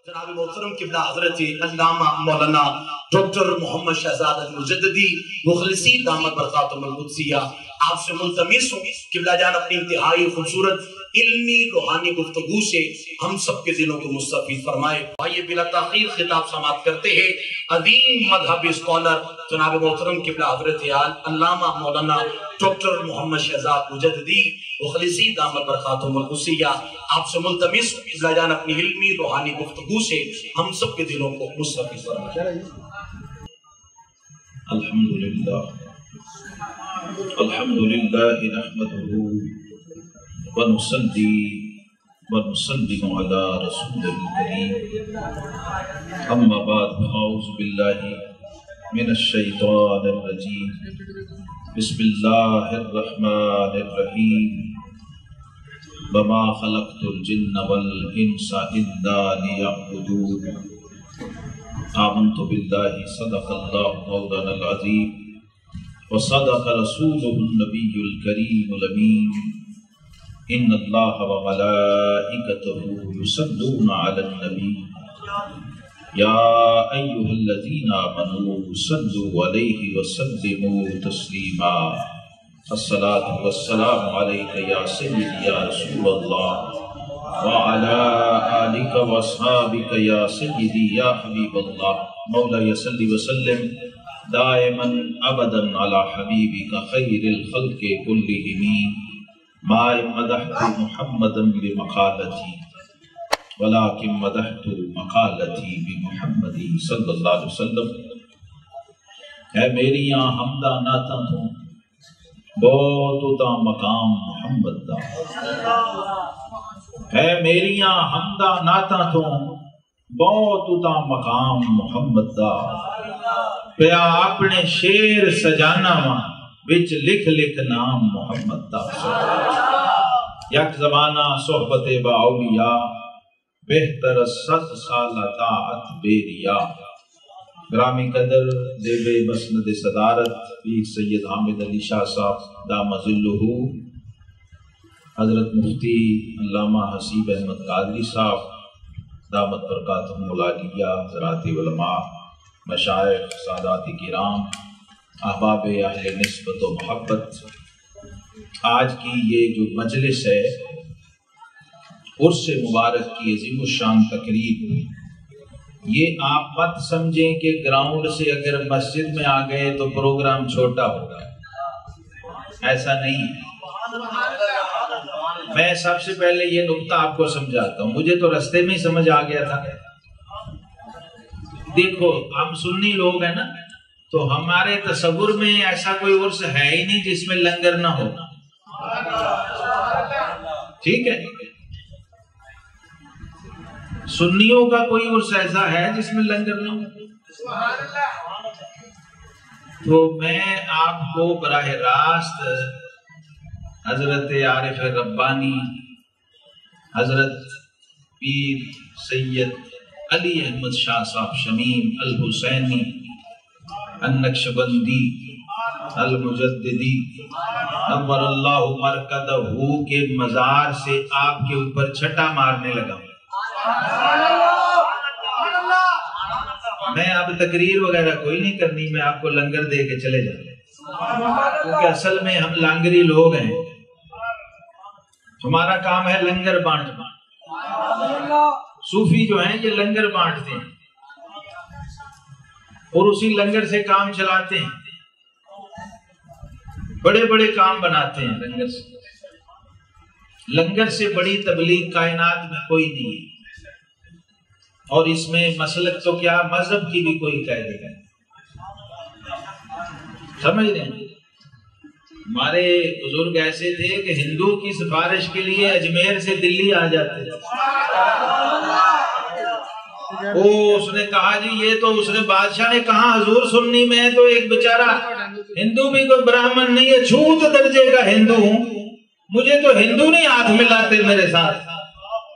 جناب محترم قبلہ حضرت علامہ مولانا ڈاکٹر محمد شہزاد المجددی مخلصی دامت برکاتہم القدسیہ آپ سے ملتمس ہوں قبلہ جان اپنی انتہائی خوبصورت علمی روحانی گفتگو سے ہم سب کے دلوں کو مستفید فرمائے۔ آئیے بلا تاخیر خطاب سماعت کرتے ہیں عظیم مذہبی اسکالر جناب محترم قبلہ حضرت علامہ مولانا ڈاکٹر محمد شہزاد مجددی مخلصی دامت برکاتہم القدسیہ آپ سے ملتمس قبلہ جان اپنی علمی روحانی گفتگو سے ہم سب کے دلوں کو مستفید فرمائے۔ الحمدللہ نحمدہ ونصلی ونسلم علی رسول الکریم اما بعد اعوذ باللہ من الشیطان الرجیم بسم اللہ الرحمن الرحیم وما خلقت الجن والانس الا لیعبدون آمنت باللہ صدق اللہ مولانا العظیم وصدق رسوله النبی الکریم الامین ان اللہ وملائکته یصلون علی النبی یا ایہا الذین آمنوا صلوا علیہ وسلموا تسلیما الصلاة والسلام علیک یا سیدی یا رسول اللہ وعلى آلك واصحابك يا سيدي يا حبيب الله مولاي صل وسلم دائما ابدا على حبيبك خير الخلق كلهم ما مدحت محمدا بمقالتي ولكن مدحت مقالتي بمحمد صلی اللہ علیہ وسلم۔ ہے میری حمدہ نعتاں تو بہت تا مقام محمد دا، ہے میریاں حمدہ نعتاں تو بہت تا مقام محمد دا، پیا اپنے شیر سجانا وا وچ لکھ لکھ نام محمد دا۔ یک زمانہ صحبت با اولیاء بہتر 7 سال طاعت بیریا۔ گرامی قدر دیوے مسند صدارت پیر سید حامد علی شاہ صاحب دام ظلہ، حضرت مفتی علامہ حسیب احمد قادری صاحب دامت برکاتہم العالیہ، حضرات علماء، مشائخ، سادات کرام، احباب اہل نسبت و محبت، آج کی یہ جو مجلس ہے عرس مبارک کی عظیم الشان تقریب، یہ آپ مت سمجھیں کہ گراؤنڈ سے اگر مسجد میں آ گئے تو پروگرام چھوٹا ہوگا، ایسا نہیں ہے۔ میں سب سے پہلے یہ نکتہ آپ کو سمجھاتا ہوں، مجھے تو رستے میں ہی سمجھ آ گیا تھا۔ دیکھو ہم سنی لوگ ہیں نا، تو ہمارے تصور میں ایسا کوئی عرس ہے ہی نہیں جس میں لنگر نہ ہو، ٹھیک ہے؟ سنیوں کا کوئی عرس ایسا ہے جس میں لنگر نہ ہو؟ تو میں آپ کو براہ راست حضرت عارف ربانی حضرت پیر سید علی احمد شاہ صاحب شمیم الحسینی النقشبندی المجددی نور اللہ مرکزہ کے مزار سے آپ کے اوپر چھٹا مارنے لگا۔ میں اب تقریر وغیرہ کوئی نہیں کرنی، میں آپ کو لنگر دے کے چلے جاؤں، کیونکہ اصل میں ہم لانگری لوگ ہیں، ہمارا کام ہے لنگر بانٹنا۔ صوفی جو ہیں یہ لنگر بانٹتے ہیں اور اسی لنگر سے کام چلاتے ہیں، بڑے بڑے کام بناتے ہیں لنگر سے۔ لنگر سے بڑی تبلیغ کائنات میں کوئی نہیں ہے، اور اس میں مسلک تو کیا مذہب کی بھی کوئی قید ہے، سمجھ رہے ہیں؟ ہمارے بزرگ ایسے تھے کہ ہندو کی سفارش کے لیے اجمیر سے دلی آ جاتے تھے۔ اس نے کہا جی یہ تو اس نے بادشاہ نے کہا حضور سنی میں تو ایک بیچارہ ہندو بھی کوئی براہمن نہیں ہے، چھوٹ درجے کا ہندو ہوں، مجھے تو ہندو نہیں ہاتھ ملاتے میرے ساتھ،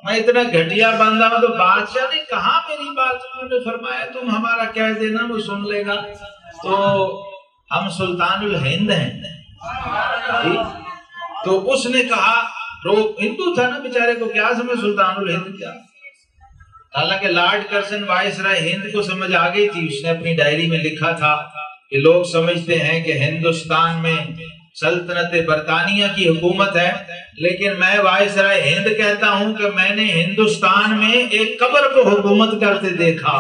میں اتنا گھٹیا بندہ ہوں۔ تو بادشاہ نے کہا میری بات، انہوں نے فرمایا تم ہمارا کہہ دینا وہ سن لے گا، تو ہم سلطان الہند ہیں۔ تو اس نے کہا ہندو تھا نا بیچارے کو کیا سمجھ سلطان الہند کیا، حالانکہ لارڈ کرزن وائسرائے ہند کو سمجھ آ گئی تھی، اس نے اپنی ڈائری میں لکھا تھا کہ لوگ سمجھتے ہیں کہ ہندوستان میں سلطنت برطانیہ کی حکومت ہے، لیکن میں وائسرائے ہند کہتا ہوں کہ میں نے ہندوستان میں ایک قبر کو حکومت کرتے دیکھا،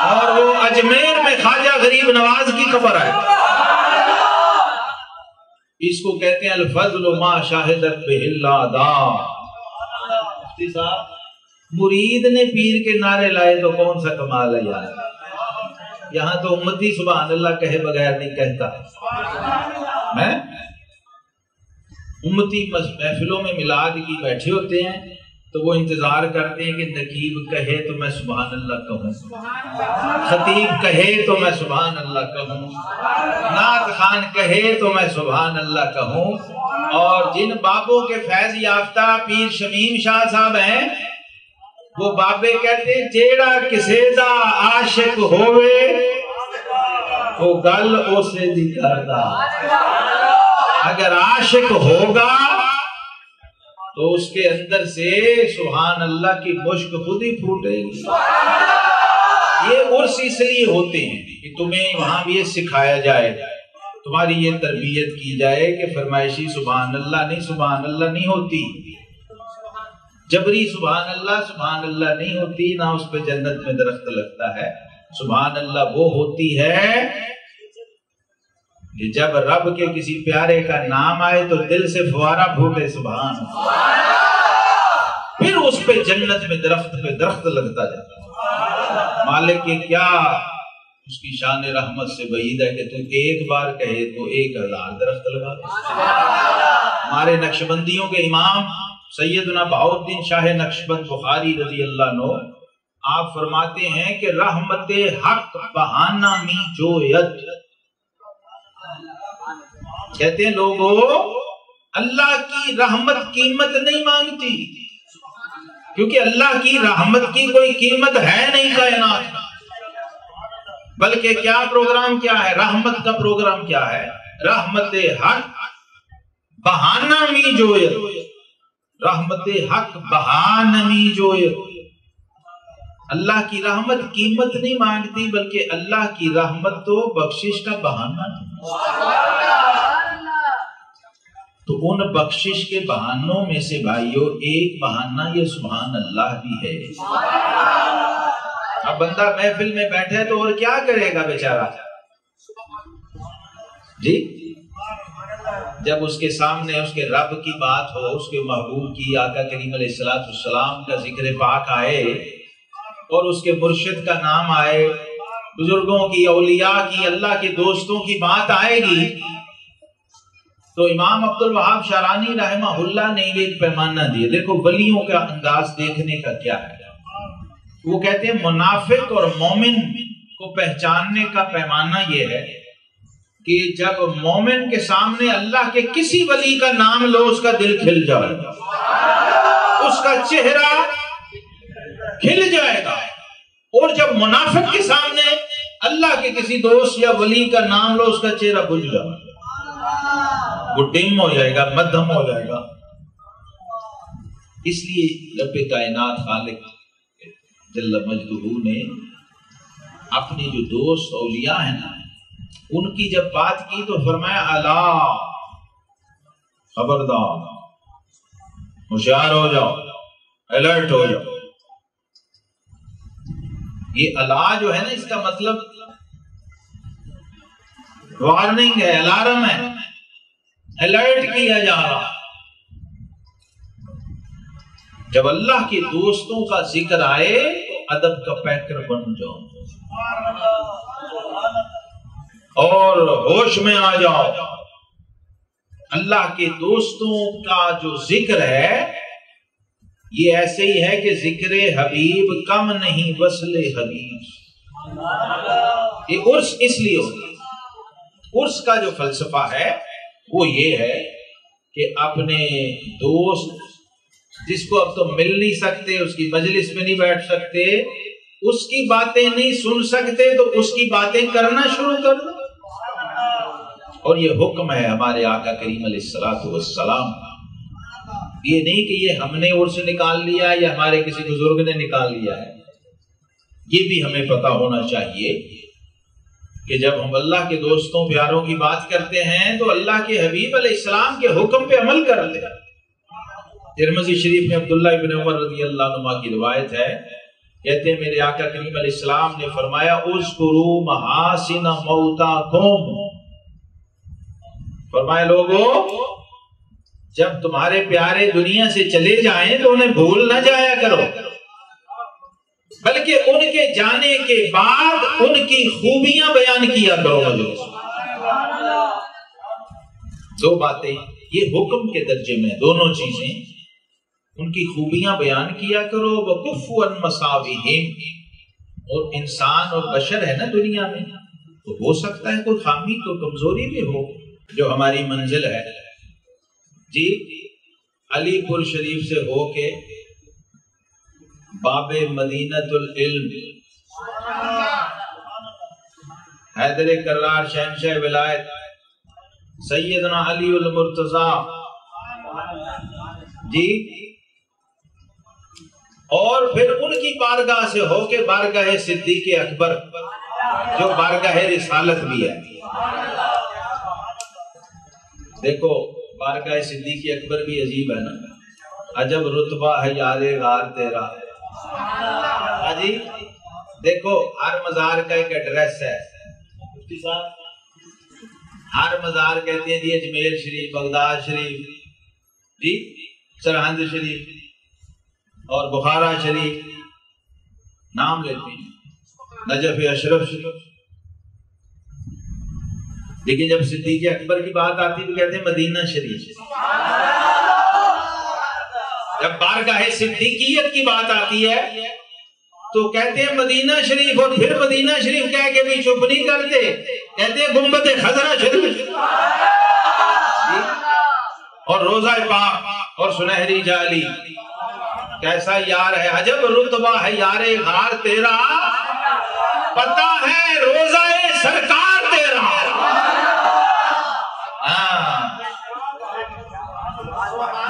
اور وہ اجمیر میں خواجہ غریب نواز کی قبر ہے۔ اس کو کہتے ہیں الفضل ما شاہدت بہ الاداء۔ مفتی صاحب، مرید نے پیر کے نعرے لائے تو کون سا کمال ہے یار؟ یہاں تو امتی سبحان اللہ کہے بغیر نہیں کہتا۔ میں امتی محفلوں میں میلاد کی بیٹھے ہوتے ہیں تو وہ انتظار کرتے ہیں کہ نقیب کہے تو میں سبحان اللہ کہوں، خطیب کہے تو میں سبحان اللہ کہوں، نعت خان کہے تو میں سبحان اللہ کہوں۔ اور جن بابوں کے فیض یافتہ پیر شمیم شاہ صاحب ہیں، وہ بابے کہتے ہیں جیڑا کسے دا عاشق ہوئے وہ گل اسے دی کردا۔ اگر عاشق ہوگا تو اس کے اندر سے سبحان اللہ کی مشک خود ہی پھوٹے گی۔ یہ عرس اس لیے ہوتے ہیں کہ تمہیں وہاں بھی یہ سکھایا جائے، تمہاری یہ تربیت کی جائے کہ فرمائشی سبحان اللہ نہیں ہوتی، جبری سبحان اللہ نہیں ہوتی، نہ اس پہ جنت میں درخت لگتا ہے۔ سبحان اللہ وہ ہوتی ہے کہ جب رب کے کسی پیارے کا نام آئے تو دل سے فوارہ پھوٹے سبحان اللہ، پھر اس پہ جنت میں درخت پہ درخت لگتا جاتا ہے۔ مالک کے کیا اس کی شان رحمت سے بعید ہے کہ تو ایک بار کہے تو 1000 درخت لگا دے۔ ہمارے نقشبندیوں کے امام سیدنا بہاؤالدین شاہ نقشبند بخاری رضی اللہ عنہ آپ فرماتے ہیں کہ رحمت حق بہانہ می جویت، کہتے ہیں لوگوں اللہ کی رحمت قیمت نہیں مانگتی، کیونکہ اللہ کی رحمت کی کوئی قیمت ہے نہیں کائنات، بلکہ کیا پروگرام کیا ہے؟ رحمت کا پروگرام کیا ہے؟ رحمت حق بہانہ می جویت، رحمت حق بہانہ می جویت۔ اللہ کی رحمت قیمت نہیں مانگتی، بلکہ اللہ کی رحمت تو بخشش کا بہانہ ہے۔ تو ان بخشش کے بہانوں میں سے بھائیوں ایک بہانہ یہ سبحان اللہ بھی ہے۔ اب بندہ محفل میں بیٹھے تو اور کیا کرے گا بیچارہ جی؟ جب اس کے سامنے اس کے رب کی بات ہو، اس کے محبوب کی، آقا کریم علیہ السلام کا ذکر پاک آئے اور اس کے مرشد کا نام آئے، بزرگوں کی، اولیاء کی، اللہ کے دوستوں کی بات آئے گی، تو امام عبد الوہاب شارانی رحمہ اللہ نے ایک پیمانہ دیا۔ دیکھو ولیوں کا انداز دیکھنے کا کیا ہے۔ وہ کہتے ہیں منافق اور مومن کو پہچاننے کا پیمانہ یہ ہے کہ جب مومن کے سامنے اللہ کے کسی ولی کا نام لو اس کا دل کھل جائے گا، اس کا چہرہ کھل جائے گا، اور جب منافق کے سامنے اللہ کے کسی دوست یا ولی کا نام لو اس کا چہرہ بجھ جائے گا، وہ ڈم ہو جائے گا، مدھم ہو جائے گا۔ اس لیے رب کائنات خالق جل مجدہ نے اپنے جو دوست اولیاء ہیں نا، ان کی جب بات کی تو فرمایا الا، خبردار، ہوشیار ہو جاؤ، الرٹ ہو جاؤ۔ یہ الا جو ہے نا، اس کا مطلب وارننگ ہے، الارم ہے، الرٹ کیا جا رہا۔ جب اللہ کے دوستوں کا ذکر آئے تو ادب کا پیکر بن جاؤ اور ہوش میں آ جاؤ۔ اللہ کے دوستوں کا جو ذکر ہے یہ ایسے ہی ہے کہ ذکر حبیب کم نہیں وصل حبیب۔ یہ عرس اس لیے ہوتی ہے۔ عرس کا جو فلسفہ ہے وہ یہ ہے کہ اپنے دوست جس کو اب تو مل نہیں سکتے، اس کی مجلس میں نہیں بیٹھ سکتے، اس کی باتیں نہیں سن سکتے، تو اس کی باتیں کرنا شروع کر دو۔ اور یہ حکم ہے ہمارے آقا کریم علیہ السلام یہ نہیں کہ یہ ہم نے عرس نکال لیا ہے یا ہمارے کسی بزرگ نے نکال لیا ہے. یہ بھی ہمیں پتہ ہونا چاہیے کہ جب ہم اللہ کے دوستوں پیاروں کی بات کرتے ہیں تو اللہ کے حبیب علیہ السلام کے حکم پہ عمل کر لیں. ترمذی شریف میں عبداللہ ابن عمر رضی اللہ عنہ کی روایت ہے، کہتے ہیں میرے آقا کریم علیہ السلام نے فرمایا اذکروا محاسن موتاکم، فرمایا لوگو جب تمہارے پیارے دنیا سے چلے جائیں تو انہیں بھول نہ جایا کرو، بلکہ ان کے جانے کے بعد ان کی خوبیاں بیان کیا کرو. مجلس دو باتیں یہ حکم کے درجے میں، دونوں چیزیں، ان کی خوبیاں بیان کیا کرو. وَكُفُّ عَنْ مَصَابِهِمْ، اور انسان اور بشر ہے نا دنیا میں، تو ہو سکتا ہے کوئی خامی تو کمزوری بھی ہو جو ہماری منزل ہے. جی علی پور شریف سے ہو کے باب مدینۃ العلم حیدر کرار شہنشاہ ولایت سیدنا علی المرتضیٰ جی، اور پھر ان کی بارگاہ سے ہو کے بارگاہ صدیق اکبر جو بارگاہ رسالت بھی ہے. دیکھو بارگاہ صدیق اکبر بھی عجیب ہے نا، عجب رتبہ ہے یار غار تیرا. جی دیکھو ہر مزار کا ایک ایڈریس ہے، ہر مزار کہتے ہیں جی اجمیر شریف، بغداد شریف، جی سرہند شریف اور بخارا شریف نام لیتے ہیں، نجف اشرف شریف. لیکن جب صدیق اکبر کی بات آتی تو کہتے ہیں مدینہ شریف. جب بارگاہ صدیقیت کی بات آتی ہے تو کہتے ہیں مدینہ شریف، اور پھر مدینہ شریف کہہ کے بھی چپ نہیں کرتے، کہتے ہیں گنبد خضرا شریف اور روضہ پاک اور سنہری جالی. کیسا یار ہے، عجب رتبہ ہے یار غار تیرا، پتہ ہے روضہ سرکار تیرا.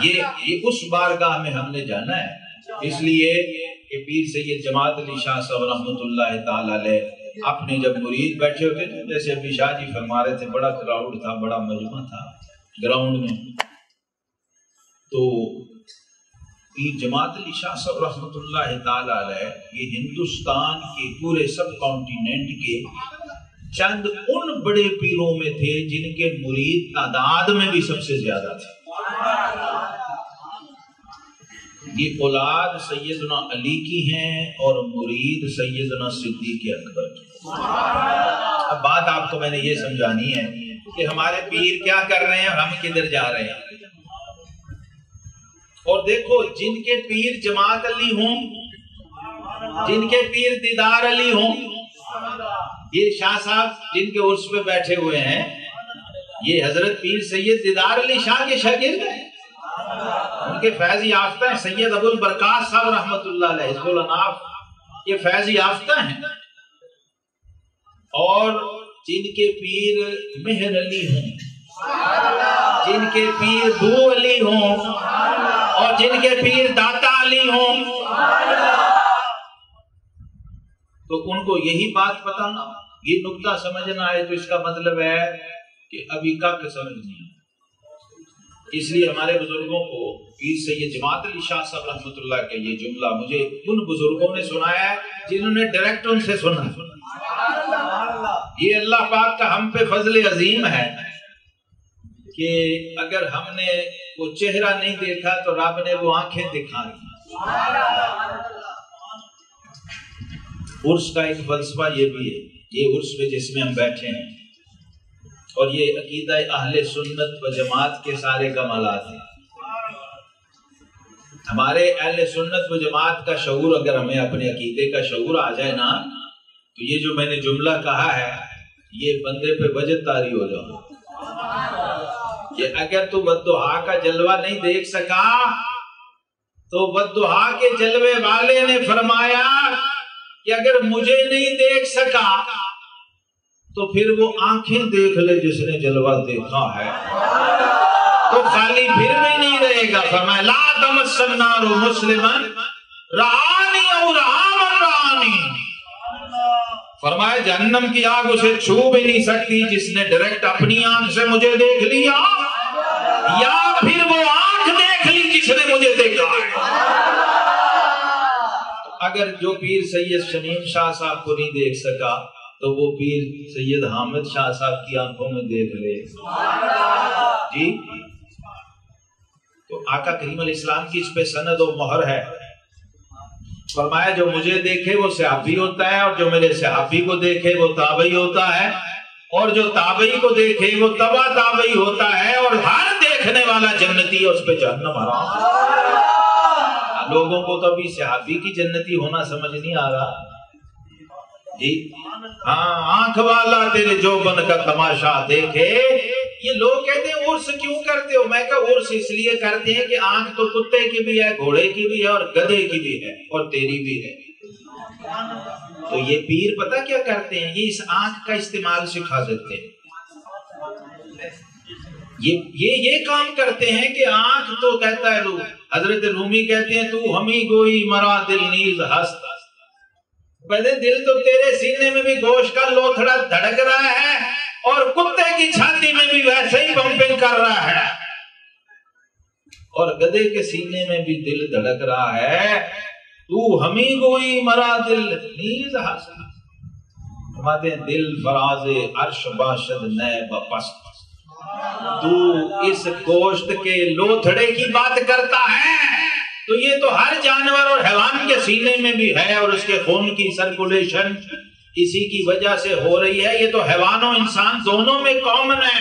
یہ اس بارگاہ میں ہم نے جانا ہے. اس لیے کہ پیر سید جماعت علی شاہ صاحب رحمۃ اللہ تعالی علیہ اپنے جب مرید بیٹھے ہوتے تھے، جیسے ابھی شاہ جی فرما رہے تھے، بڑا کراؤڈ تھا، بڑا مجمع تھا گراؤنڈ میں، تو پیر جماعت علی شاہ صاحب رحمۃ اللہ تعالی علیہ یہ ہندوستان کے پورے سب کانٹیننٹ کے چند ان بڑے پیروں میں تھے جن کے مرید تعداد میں بھی سب سے زیادہ تھے. یہ اولاد سیدنا علی کی ہیں اور مرید سیدنا صدیق اکبر کی. اب بات آپ کو میں نے یہ سمجھانی ہے کہ ہمارے پیر کیا کر رہے ہیں اور ہم کدھر جا رہے ہیں. اور دیکھو جن کے پیر جماعت علی ہوں، جن کے پیر دیدار علی ہوں، یہ شاہ صاحب جن کے عرس پہ بیٹھے ہوئے ہیں یہ حضرت پیر سید دیدار علی شاہ کے شاگرد ہیں، ان کے فیض یافتہ ہیں. سید ابو البرکات صاحب رحمۃ اللہ علیہ حزب الاناف یہ فیض یافتہ ہیں. اور جن کے پیر مہر علی ہوں، جن کے پیر بو علی ہوں، اور جن کے پیر داتا علی ہوں، تو ان کو یہی بات پتہ نہ، یہ نقطہ سمجھنا ہے تو اس کا مطلب ہے کہ ابھی کا سمجھ نہیں. اس لیے ہمارے بزرگوں کو پیر سید جماعت علی شاہ صاحب رحمۃ اللہ کا یہ جملہ مجھے ان بزرگوں نے سنایا ہے جنہوں نے ڈائریکٹ ان سے سنا. یہ اللہ پاک کا ہم پہ فضل عظیم ہے کہ اگر ہم نے وہ چہرہ نہیں دیکھا تو رب نے وہ آنکھیں دکھا دی. عرس کا ایک فلسفہ یہ بھی ہے، یہ عرس میں جس میں ہم بیٹھے ہیں اور یہ عقیدہ اہل سنت و جماعت کے سارے کمالات ہیں. ہمارے اہل سنت و جماعت کا شعور اگر ہمیں اپنے عقیدے کا شعور آ جائے نا تو یہ جو میں نے جملہ کہا ہے یہ بندے پہ وجد طاری ہو جاؤ کہ اگر تو بددعا کا جلوہ نہیں دیکھ سکا تو بددعا کے جلوے والے نے فرمایا کہ اگر مجھے نہیں دیکھ سکا تو پھر وہ آنکھیں دیکھ لے جس نے جلوہ دیکھا ہے، تو خالی پھر بھی نہیں رہے رہے گا. فرمایا لا تمس النار مسلمن رعانی او رعامن رعانی. فرمایا جہنم کی آگ اسے چھو بھی نہیں سکتی جس نے ڈائریکٹ اپنی آنکھ سے مجھے دیکھ لیا یا پھر وہ آنکھ دیکھ لی جس نے مجھے دیکھا. اگر جو پیر سید شمیم شاہ صاحب کو نہیں دیکھ سکا تو وہ پیر سید حامد شاہ صاحب کی آنکھوں میں دیکھ لے جی. تو آقا کریم علیہ السلام کی اس پہ سند و مہر ہے. فرمایا جو مجھے دیکھے وہ صحابی ہوتا ہے اور جو میرے صحابی کو دیکھے وہ تابعی ہوتا ہے اور جو تابعی کو دیکھے وہ تبع تابعی ہوتا ہے اور ہر دیکھنے والا جنتی ہے اس پہ جہنم حرام. لوگوں کو تو ابھی صحابی کی جنتی ہونا سمجھ نہیں آ رہا جی. ہاں آنکھ والا تیرے جوبن کا تماشا دیکھے. یہ لوگ کہتے ہیں عرس کیوں کرتے ہو؟ میں کہا عرس اس لیے کرتے ہیں کہ آنکھ تو کتے کی بھی ہے, گھوڑے کی بھی ہے اور گدھے کی بھی ہے اور تیری بھی ہے. تو یہ پیر پتہ کیا کرتے ہیں, یہ اس آنکھ کا استعمال سکھا دیتے ہیں. یہ کام کرتے ہیں کہ آنکھ تو کہتا ہے حضرت رومی کہتے ہیں تو ہمیں گوئی مرا دل نیز ہست. پہلے دل تو تیرے سینے میں بھی گوشت کا لوتھڑا دھڑک رہا ہے اور کتے کی چھاتی میں بھی ویسے ہی پمپنگ کر رہا ہے اور گدھے کے سینے میں بھی دل دھڑک رہا ہے. تو ہمیں گوئی مرا دل نیز ہست. فرماتے ہیں دل فراز عرش باشد نئے بپست. تو اس گوشت کے لوتھڑے کی بات کرتا ہے تو یہ تو ہر جانور اور حیوان کے سینے میں بھی ہے اور اس کے خون کی سرکولیشن اسی کی وجہ سے ہو رہی ہے. یہ تو حیوان و انسان دونوں میں کامن ہے.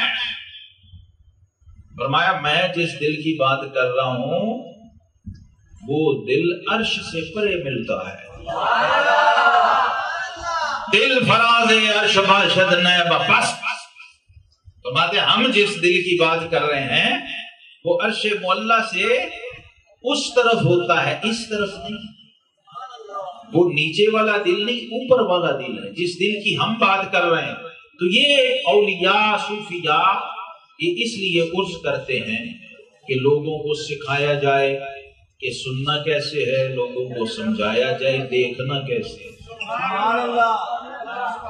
فرمایا میں جس دل کی بات کر رہا ہوں وہ دل عرش سے پرے ملتا ہے. دل فراز عرش باشد نیب پست. فرماتے ہم جس دل کی بات کر رہے ہیں وہ عرش معلی سے اس طرف ہوتا ہے, اس طرف نہیں. وہ نیچے والا دل نہیں, اوپر والا دل ہے جس دل کی ہم بات کر رہے ہیں. تو یہ اولیاء صوفیاء یہ اس لیے عرس کرتے ہیں کہ لوگوں کو سکھایا جائے کہ سننا کیسے ہے, لوگوں کو سمجھایا جائے دیکھنا کیسے ہے.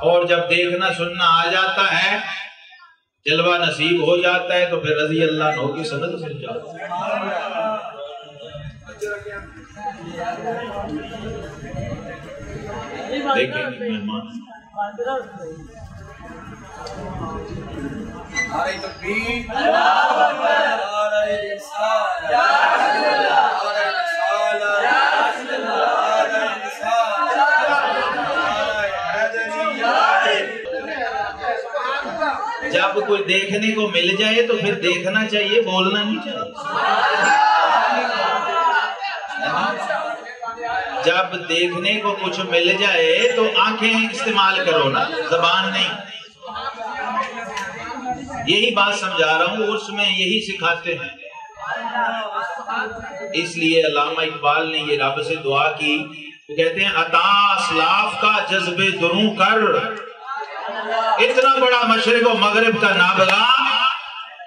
اور جب دیکھنا سننا آ جاتا ہے, جلوہ نصیب ہو جاتا ہے تو پھر رضی اللہ عنہ کی سند مل جاتا ہے. دیکھیں گے مہمان جب کوئی دیکھنے کو مل جائے تو پھر دیکھنا چاہیے, بولنا نہیں چاہیے. جب دیکھنے کو کچھ مل جائے تو آنکھیں استعمال کرو نا, زبان نہیں. یہی بات سمجھا رہا ہوں, عرس میں یہی سکھاتے ہیں. اس لیے علامہ اقبال نے یہ رب سے دعا کی, وہ کہتے ہیں عطا اسلاف کا جذبے دروں کر, اتنا بڑا مشرق و مغرب کا نابغہ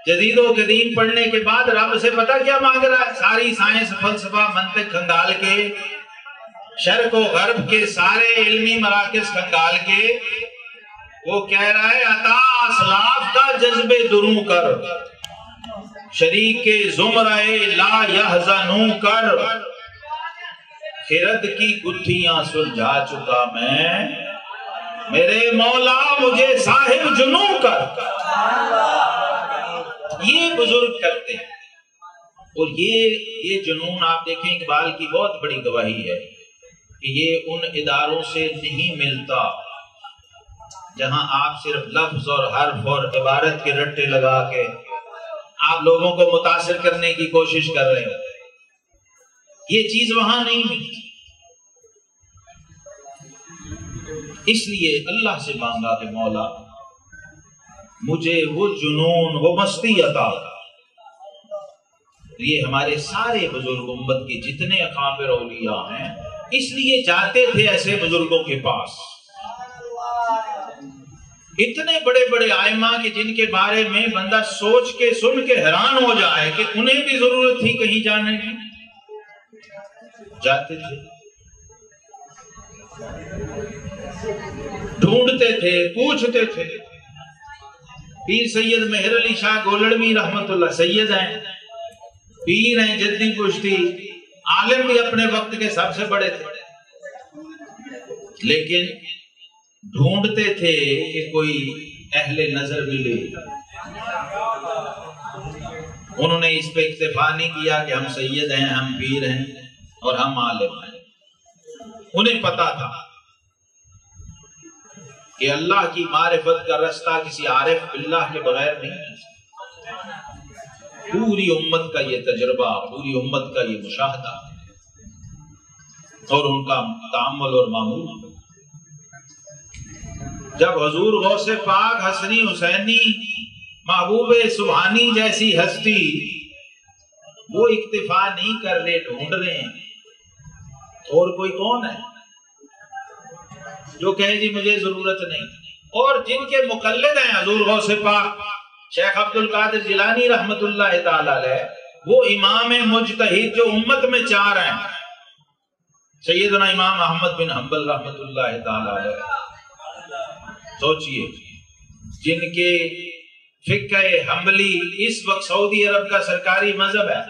جدید و قدیم پڑھنے کے بعد رب سے پتہ کیا مانگ رہا ہے؟ ساری سائنس فلسفہ منطق کھنگال کے, شرق و غرب کے سارے علمی مراکز کھنگال کے, وہ کہہ رہا ہے عطا اسلاف کا جذبے دروں کر, شریک زمرے لا یحزنوں کر, خرد کی گتھیاں سلجھا چکا میں, میرے مولا مجھے صاحب جنوں کر. یہ بزرگ کرتے ہیں. اور یہ جنون آپ دیکھیں اقبال کی بہت بڑی گواہی ہے کہ یہ ان اداروں سے نہیں ملتا جہاں آپ صرف لفظ اور حرف اور عبارت کے رٹے لگا کے آپ لوگوں کو متاثر کرنے کی کوشش کر رہے ہیں. یہ چیز وہاں نہیں ملتی. اس لیے اللہ سے مانگا کہ مولا مجھے وہ جنون وہ مستی عطا. یہ ہمارے سارے بزرگ امت کے جتنے اکابر اولیاء ہیں اس لیے جاتے تھے ایسے بزرگوں کے پاس اتنے بڑے بڑے آئمہ کہ جن کے بارے میں بندہ سوچ کے سن کے حیران ہو جائے کہ انہیں بھی ضرورت تھی کہیں جانے کی، جاتے تھے، ڈھونڈتے تھے، پوچھتے تھے۔ پیر سید مہر علی شاہ گولڑوی رحمت اللہ سید ہیں، پیر ہیں، جدی پشتی، عالم بھی اپنے وقت کے سب سے بڑے تھے، لیکن ڈھونڈتے تھے کہ کوئی اہل نظر ملے۔ انہوں نے اس پہ اکتفا نہیں کیا کہ ہم سید ہیں، ہم پیر ہیں اور ہم عالم ہیں۔ انہیں پتا تھا کہ اللہ کی معرفت کا رستہ کسی عارف باللہ کے بغیر نہیں ہے۔ پوری امت کا یہ تجربہ، پوری امت کا یہ مشاہدہ اور ان کا تعامل اور معمول۔ جب حضور غوث پاک حسنی حسینی محبوب سبحانی جیسی ہستی وہ اکتفا نہیں کر رہے، ڈھونڈ رہے ہیں، اور کوئی کون ہے جو کہے جی مجھے ضرورت نہیں؟ اور جن کے مقلد ہیں حضور غوث پاک شیخ عبد القادر جیلانی رحمت اللہ تعالی علیہ، وہ امام مجتہد جو امت میں چار ہیں، سیدنا امام احمد بن حنبل رحمت اللہ تعالی علیہ۔ سوچئے جن کے فقہ حنبلی اس وقت سعودی عرب کا سرکاری مذہب ہے،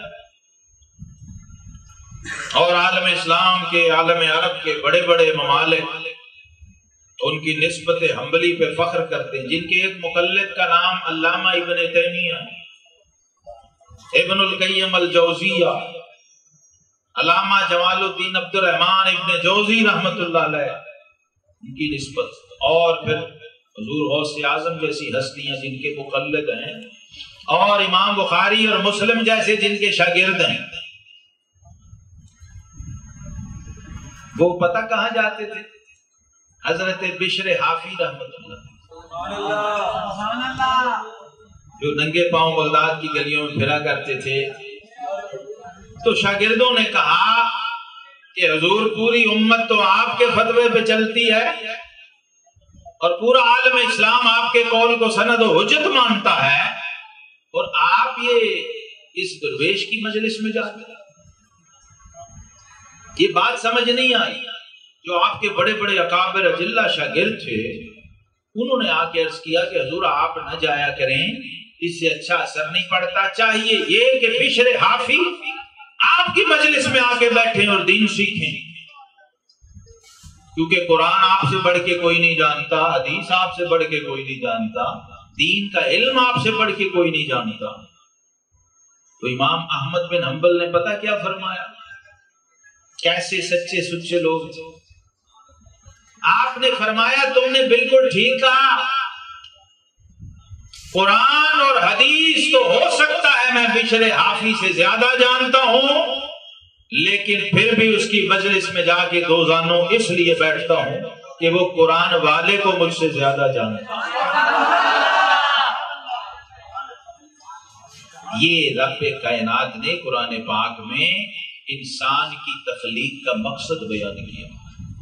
اور عالم اسلام کے، عالم عرب کے بڑے بڑے ممالک ان کی نسبت حنبلی پہ فخر کرتے ہیں، جن کے ایک مقلد کا نام علامہ ابن تیمیہ، ابن القیم الجوزیہ، علامہ جمال الدین عبد الرحمن ابن جوزی رحمت اللہ علیہ، ان کی نسبت، اور پھر حضور غوث اعظم جیسی ہستیاں جن کے مقلد ہیں، اور امام بخاری اور مسلم جیسے جن کے شاگرد ہیں۔ وہ پتہ کہاں جاتے تھے؟ حضرت بشر حافی رحمت اللہ جو ننگے پاؤں بغداد کی گلیوں میں پھرا کرتے تھے، تو شاگردوں نے کہا کہ حضور پوری امت تو آپ کے فتوے پہ چلتی ہے اور پورا عالم اسلام آپ کے قول کو سند و حجت مانتا ہے، اور آپ یہ اس درویش کی مجلس میں جاتے ہیں۔ یہ بات سمجھ نہیں آئی۔ جو آپ کے بڑے بڑے اکابر اجلہ شاگرد تھے، انہوں نے آ کے عرض کیا کہ حضور آپ نہ جایا کریں، اس سے اچھا اثر نہیں پڑتا، چاہیے یہ کہ بشر حافی آپ کی مجلس میں آ کے بیٹھیں اور دین سیکھیں، کیونکہ قرآن آپ سے بڑھ کے کوئی نہیں جانتا، حدیث آپ سے بڑھ کے کوئی نہیں جانتا، دین کا علم آپ سے بڑھ کے کوئی نہیں جانتا۔ تو امام احمد بن حنبل نے پتہ کیا فرمایا؟ کیسے سچے سچے لوگ، آپ نے فرمایا تم نے بالکل ٹھیک کہا، قرآن اور حدیث تو ہو سکتا ہے میں بشر حافی سے زیادہ جانتا ہوں، لیکن پھر بھی اس کی مجلس میں جا کے دو زانوں اس لیے بیٹھتا ہوں کہ وہ قرآن والے کو مجھ سے زیادہ جانتا ہے۔ یہ رب کائنات نے قرآن پاک میں انسان کی تخلیق کا مقصد بیان کیا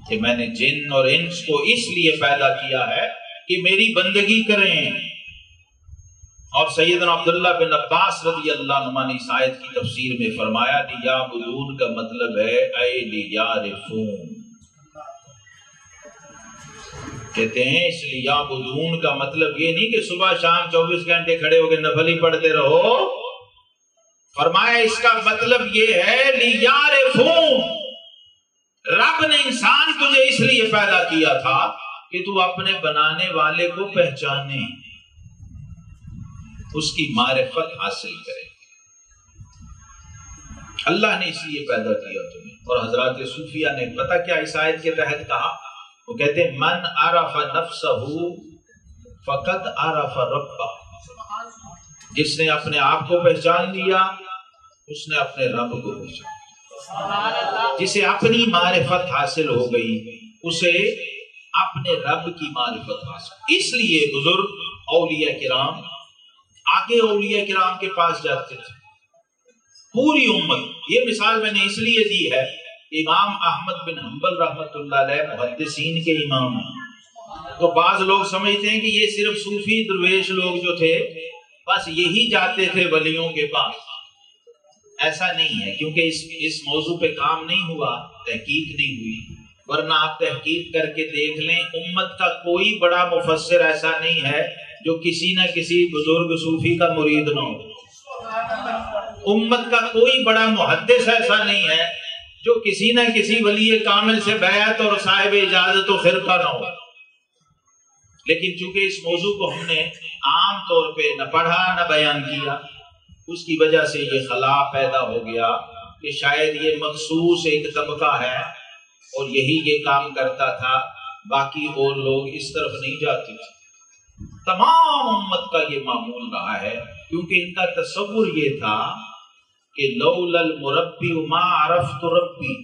کہ میں نے جن اور انس کو اس لیے پیدا کیا ہے کہ میری بندگی کریں۔ اور سیدنا عبداللہ بن عباس رضی اللہ عنہ نے اس آیت کی تفسیر میں فرمایا لیعبدون کا مطلب ہے اے لیعرفون، کہتے ہیں اس لیعبدون کا مطلب یہ نہیں کہ صبح شام 24 گھنٹے کھڑے ہو کے نفل ہی پڑھتے رہو، فرمایا اس کا مطلب یہ ہے لیعرفون، رب نے انسان تجھے اس لیے پیدا کیا تھا کہ تو اپنے بنانے والے کو پہچانے، اس کی معرفت حاصل کرے۔ اللہ نے اس لیے پیدا کیا تمہیں۔ اور حضرات صوفیہ نے پتہ کیا اس آیت کے تحت کہا؟ وہ کہتے ہیں من عرف نفسہ فقد عرف ربہ، جس نے اپنے آپ کو پہچان لیا اس نے اپنے رب کو پہچان، جسے اپنی معرفت حاصل ہو گئی اسے اپنے رب کی معرفت حاصل۔ اس لیے بزرگ اولیاء کرام آگے اولیاء کرام کے پاس جاتے تھے، پوری امت۔ یہ مثال میں نے اس لیے دی ہے، امام احمد بن حنبل رحمت اللہ علیہ محدثین کے امام ہیں، تو بعض لوگ سمجھتے ہیں کہ یہ صرف صوفی درویش لوگ جو تھے بس یہی جاتے تھے ولیوں کے پاس. ایسا نہیں ہے، کیونکہ اس موضوع پہ کام نہیں ہوا، تحقیق نہیں ہوئی. ورنہ آپ تحقیق کر کے دیکھ لیں، امت کا کوئی بڑا مفسر ایسا نہیں ہے جو کسی نہ کسی بزرگ صوفی کا مرید نہ ہو. امت کا کوئی بڑا محدث ایسا نہیں ہے جو کسی نہ کسی ولی کامل سے بیعت اور صاحب اجازت و خرقہ نہ ہو. لیکن چونکہ اس موضوع کو ہم نے عام طور پہ نہ پڑھا نہ بیان کیا، اس کی وجہ سے یہ خلا پیدا ہو گیا کہ شاید یہ مخصوص ایک طبقہ ہے اور یہی یہ کام کرتا تھا، باقی اور لوگ اس طرف نہیں جاتے تھے. تمام امت کا یہ معمول رہا ہے، کیونکہ ان کا تصور یہ تھا کہ لولا المربی ما عرفت ربی.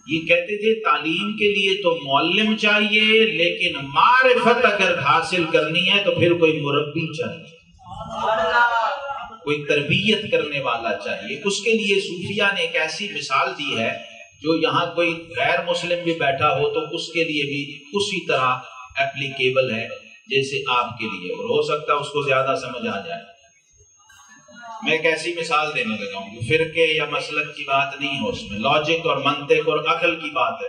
یہ کہتے تھے تعلیم کے لیے تو معلم چاہیے، لیکن معرفت اگر حاصل کرنی ہے تو پھر کوئی مربی چاہیے، کوئی تربیت کرنے والا چاہیے. اس کے لیے صوفیہ نے ایک ایسی مثال دی ہے جو یہاں کوئی غیر مسلم بھی بیٹھا ہو تو اس کے لیے بھی اسی طرح اپلیکیبل ہے جیسے آپ کے لیے، اور ہو سکتا ہے اس کو زیادہ سمجھ آ جائے. میں ایک ایسی مثال دینے لگا ہوں کہ فرقے یا مسلک کی بات نہیں ہے، اس میں لاجک اور منطق اور عقل کی بات ہے.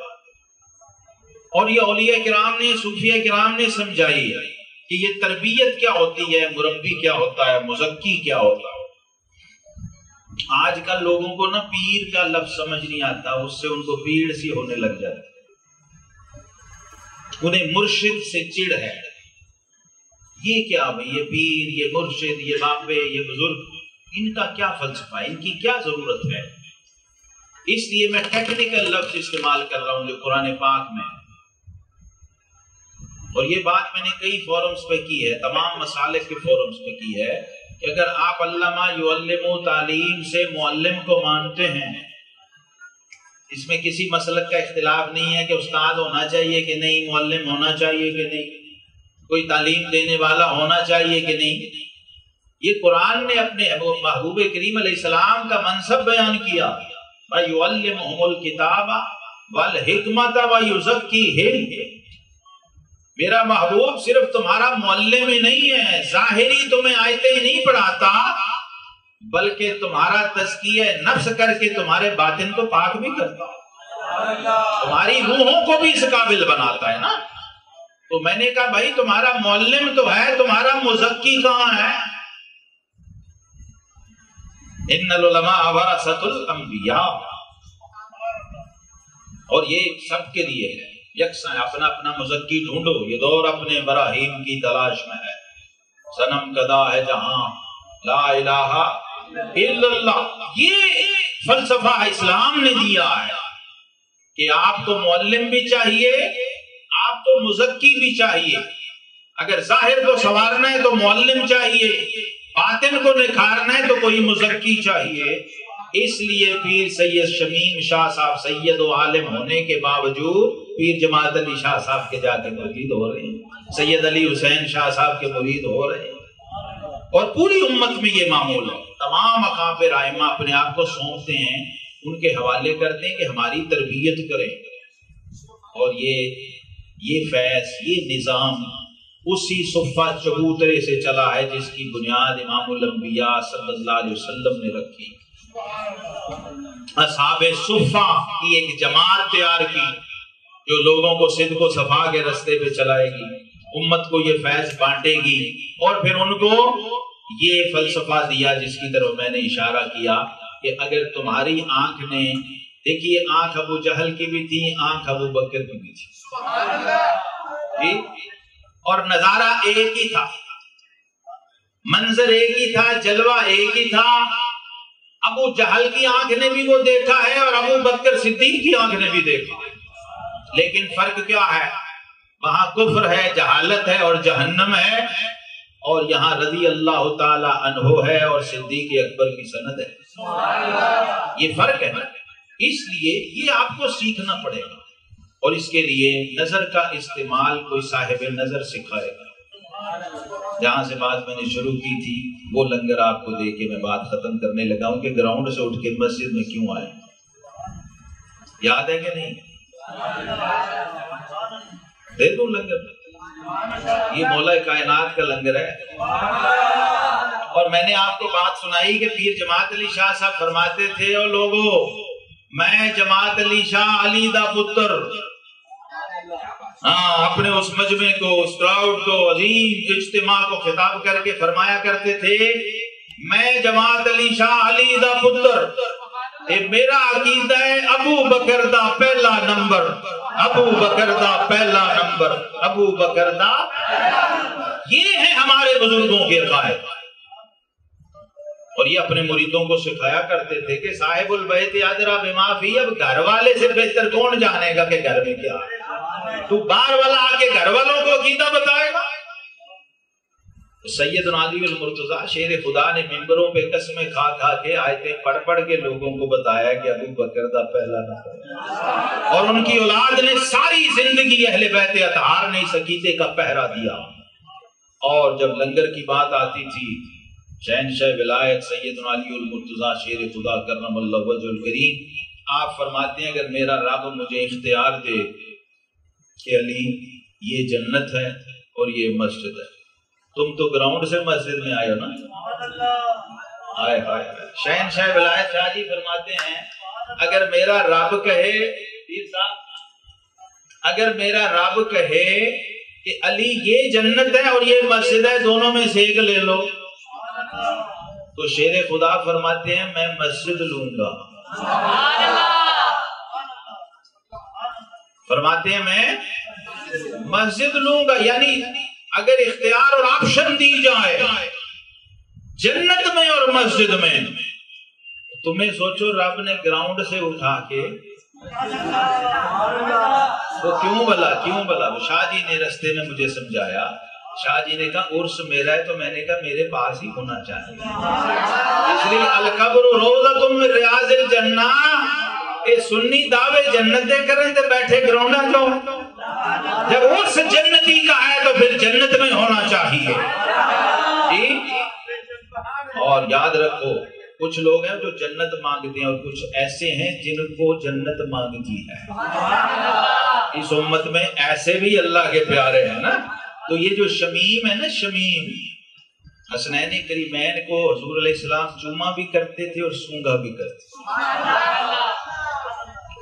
اور یہ اولیاء کرام نے، صوفیہ کرام نے سمجھائی ہے کہ یہ تربیت کیا ہوتی ہے، مربی کیا ہوتا ہے، مزکی کیا ہوتا ہے. آج کل لوگوں کو نا پیر کا لفظ سمجھ نہیں آتا، اس سے ان کو پیڑ سی ہونے لگ جاتی، انہیں مرشد سے چڑ ہے. یہ کیا بھائی، یہ پیر، یہ مرشد، یہ بابے، یہ بزرگ، ان کا کیا فلسفہ ہے، ان کی کیا ضرورت ہے. اس لیے میں ٹیکنیکل لفظ استعمال کر رہا ہوں جو قرآن پاک میں، اور یہ بات میں نے کئی فورمز پہ کی ہے، تمام مسالک کے فورمز پہ کی ہے کہ اگر آپ علامہ یعلم تعلیم سے معلم کو مانتے ہیں، اس میں کسی مسلک کا اختلاف نہیں ہے کہ استاد ہونا چاہیے کہ نہیں، معلم ہونا چاہیے کہ نہیں، کوئی تعلیم دینے والا ہونا چاہیے کہ نہیں. یہ قرآن نے اپنے محبوب کریم علیہ السلام کا منصب بیان کیا، وَيُعَلِّمُهُمُ الْكِتَابَ وَالْحِكْمَةَ وَيُزَكِّيهِمْ. میرا محبوب صرف تمہارا معلم ہی نہیں ہے، ظاہری تمہیں آیتیں ہی نہیں پڑھاتا، بلکہ تمہارا تزکیہ نفس کر کے تمہارے باطن کو پاک بھی کرتا، تمہاری روحوں کو بھی اس قابل بناتا ہے نا. تو میں نے کہا بھائی تمہارا معلم تو ہے، تمہارا مزکی کہاں ہے؟ ان العلماء ورثۃ الانبیاء. اور یہ سب کے لیے ہے یکساں، اپنا اپنا مزکی ڈھونڈو، یہ دور اپنے براہیم کی تلاش میں ہے. صنم کدا ہے جہاں لا الہ الا اللہ. یہ فلسفہ اسلام نے دیا ہے کہ آپ کو معلم بھی چاہیے، آپ کو مزکی بھی چاہیے. اگر ظاہر کو سنوارنا ہے تو معلم چاہیے، باطن کو نکھارنا ہے تو کوئی مزکی چاہیے. اس لیے پیر سید شمیم شاہ صاحب سید و عالم ہونے کے باوجود پیر جماعت علی شاہ صاحب کے جا کے مرید ہو رہے ہیں، سید علی حسین شاہ صاحب کے مرید ہو رہے ہیں. اور پوری امت میں یہ معمول ہے. تمام اکابر ائمہ اپنے آپ کو سونپتے ہیں، ان کے حوالے کرتے ہیں کہ ہماری تربیت کریں. اور یہ فیض، یہ نظام اسی صفہ چبوترے سے چلا ہے جس کی بنیاد امام الانبیاء صلی اللہ علیہ وسلم نے رکھی. اصحاب صفہ کی ایک جماعت تیار کی جو لوگوں کو صدق و صفا کے رستے پہ چلائے گی، امت کو یہ فیض بانٹے گی. اور پھر ان کو یہ فلسفہ دیا جس کی طرف میں نے اشارہ کیا کہ اگر تمہاری آنکھ نے، دیکھیے آنکھ ابو جہل کی بھی تھی، آنکھ ابو بکر کی بھی تھی، اور نظارہ ایک ہی تھا، منظر ایک ہی تھا، جلوہ ایک ہی تھا. ابو جہل کی آنکھ نے بھی وہ دیکھا ہے اور ابو بکر صدیق کی آنکھ نے بھی دیکھا، لیکن فرق کیا ہے؟ وہاں کفر ہے، جہالت ہے اور جہنم ہے، اور یہاں رضی اللہ تعالی عنہ ہے اور صدیق اکبر کی سند ہے. یہ فرق ہے. اس لیے یہ آپ کو سیکھنا پڑے گا، اور اس کے لیے نظر کا استعمال کوئی صاحب نظر سکھائے گا. جہاں سے بات میں نے شروع کی تھی وہ لنگر آپ کو دے کے میں بات ختم کرنے لگا ہوں کہ گراؤنڈ سے اٹھ کے مسجد میں کیوں آئے، یاد ہے کہ نہیں؟ دے دوں لنگر، یہ مولا کائنات کا لنگر ہے۔ اور میں نے آپ کو بات سنائی کہ پیر جماعت علی شاہ صاحب فرماتے تھے، او لوگو میں جماعت علی شاہ علی دا پتر، اپنے اس مجمع کو، اس کراؤڈ کو، عظیم اجتماع کو خطاب کر کے فرمایا کرتے تھے، میں جماعت علی شاہ علی دا پتر، میرا عقیدہ ہے ابو بکر دا پہلا نمبر، ابو بکر دا پہلا نمبر، ابو بکر دا، یہ ہے ہمارے بزرگوں کے عقائد۔ اور یہ اپنے مریدوں کو سکھایا کرتے تھے کہ صاحب البیت ادری بما فی، اب گھر والے سے بہتر کون جانے گا کہ گھر میں کیا ہے، تو باہر والا آ کے گھر والوں کو عقیدہ بتائے گا۔ سیدنا علی المرتضیٰ شیر خدا نے ممبروں پہ قسمیں کھا کھا کے آیتیں پڑھ پڑھ کے لوگوں کو بتایا کہ ابو بکر دا پہلا نمبر، اور ان کی اولاد نے ساری زندگی اہل بیت اطہار نے اس عقیدے کا پہرا دیا۔ اور جب لنگر کی بات آتی تھی، شہنشاہ ولایت سیدنا علی المرتضیٰ شیر خدا کرم اللہ وجہ الکریم آپ فرماتے ہیں اگر میرا رب مجھے اختیار دے کہ علی یہ جنت ہے اور یہ مسجد ہے، تم تو گراؤنڈ سے مسجد میں آئے ہو نا، آئے ہائے شہنشاہ ولایت شاہ جی فرماتے ہیں اگر میرا رب کہے، پیر صاحب اگر میرا رب کہے کہ علی یہ جنت ہے اور یہ مسجد ہے، دونوں میں سے ایک لے لو، تو شیر خدا فرماتے ہیں میں مسجد لوں گا، فرماتے ہیں میں مسجد لوں گا۔ یعنی اگر اختیار اور آپشن دی جائے جنت میں اور مسجد میں، تمہیں سوچو رب نے گراؤنڈ سے اٹھا کے وہ کیوں بلا شاہ جی نے رستے میں مجھے سمجھایا، شاہ جی نے کہا عرس میرا ہے، تو میں نے کہا میرے پاس ہی ہونا چاہیے، اس لیے القبر روضۃ من ریاض الجنہ، اے سنی دعوے جنتیں کریں تے بیٹھے گراؤنڈا جو، جب عرس جنتی کا ہے تو پھر جنت میں ہونا چاہیے جی۔ اور یاد رکھو کچھ لوگ ہیں جو جنت مانگتے ہیں اور کچھ ایسے ہیں جن کو جنت مانگتی ہے، اس امت میں ایسے بھی اللہ کے پیارے ہیں نا۔ تو یہ جو شمیم ہے نا، شمیم، حسنین کریمین کو حضور علیہ السلام چوما بھی کرتے تھے اور سونگا بھی کرتے تھے،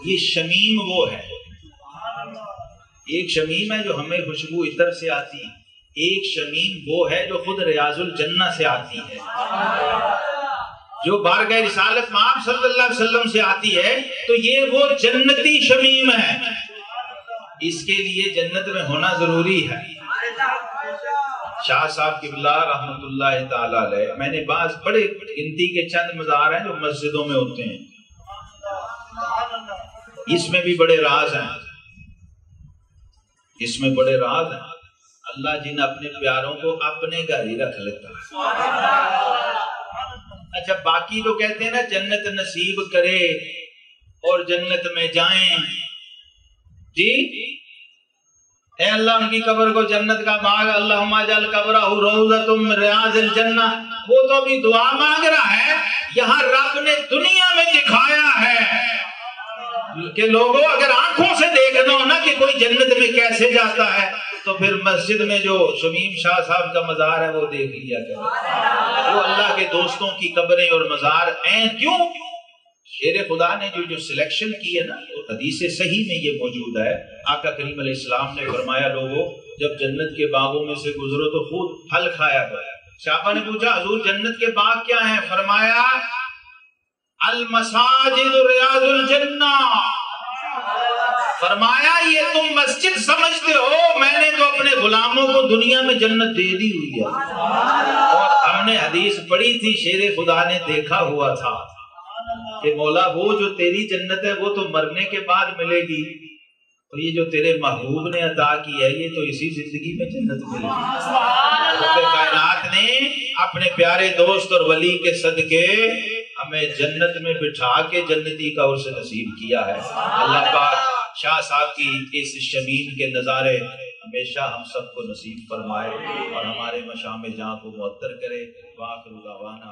یہ شمیم وہ ہے۔ ایک شمیم ہے جو ہمیں خوشبو عطر سے آتی ہے، ایک شمیم وہ ہے جو خود ریاض الجنہ سے آتی ہے، جو بارگاہ رسالت مآب صلی اللہ علیہ وسلم سے آتی ہے، تو یہ وہ جنتی شمیم ہے، اس کے لیے جنت میں ہونا ضروری ہے۔ شاہ صاحب قبلہ رحمت اللہ تعالی علیہ، میں نے بعض بڑے گنتی کے چند مزار ہیں جو مسجدوں میں ہوتے ہیں، اس میں بھی بڑے راز ہیں، اس میں بڑے راز ہیں۔ اللہ جن اپنے پیاروں کو اپنے گھر ہی رکھ لیتا ہے۔ اچھا باقی تو کہتے ہیں نا جنت نصیب کرے اور جنت میں جائیں جی، اے اللہ ان کی قبر کو جنت کا باغ، اللہم اجعل قبرہ روضۃ من ریاض الجنہ، وہ تو ابھی دعا مانگ رہا ہے، یہاں رب نے دنیا میں دکھایا ہے کہ لوگوں اگر آنکھوں سے دیکھنا ہو نا کہ کوئی جنت میں کیسے جاتا ہے، تو پھر مسجد میں جو شمیم شاہ صاحب کا مزار ہے وہ دیکھ لیا کرے، وہ اللہ کے دوستوں کی قبریں اور مزار ہیں۔ کیوں؟ شیر خدا نے جو سلیکشن کی ہے نا، حدیث صحیح میں یہ موجود ہے، آقا کریم علیہ السلام نے فرمایا لوگوں جب جنت کے باغوں میں سے گزرو تو خود پھل کھایا کرو۔ صحابہ نے پوچھا حضور جنت کے باغ کیا ہیں؟ فرمایا المساجد ریاض الجنہ، فرمایا یہ تم مسجد سمجھتے ہو، میں نے تو اپنے غلاموں کو دنیا میں جنت دے دی ہوئی ہے۔ اور ہم نے حدیث پڑھی تھی، شیر خدا نے دیکھا ہوا تھا کہ مولا وہ جو تیری جنت ہے وہ تو مرنے کے بعد ملے گی، تو یہ جو تیرے محبوب نے عطا کی ہے یہ تو اسی زندگی میں جنت ملے گی۔ رب کائنات نے اپنے پیارے دوست اور ولی کے صدقے ہمیں جنت میں بٹھا کے جنتی کا عرص نصیب کیا ہے۔ اللہ پاک شاہ صاحب کی اس شمیم کے نظارے ہمیشہ ہم سب کو نصیب فرمائے اور ہمارے مشام جاں کو معطر کرے۔ وآخر دعوانا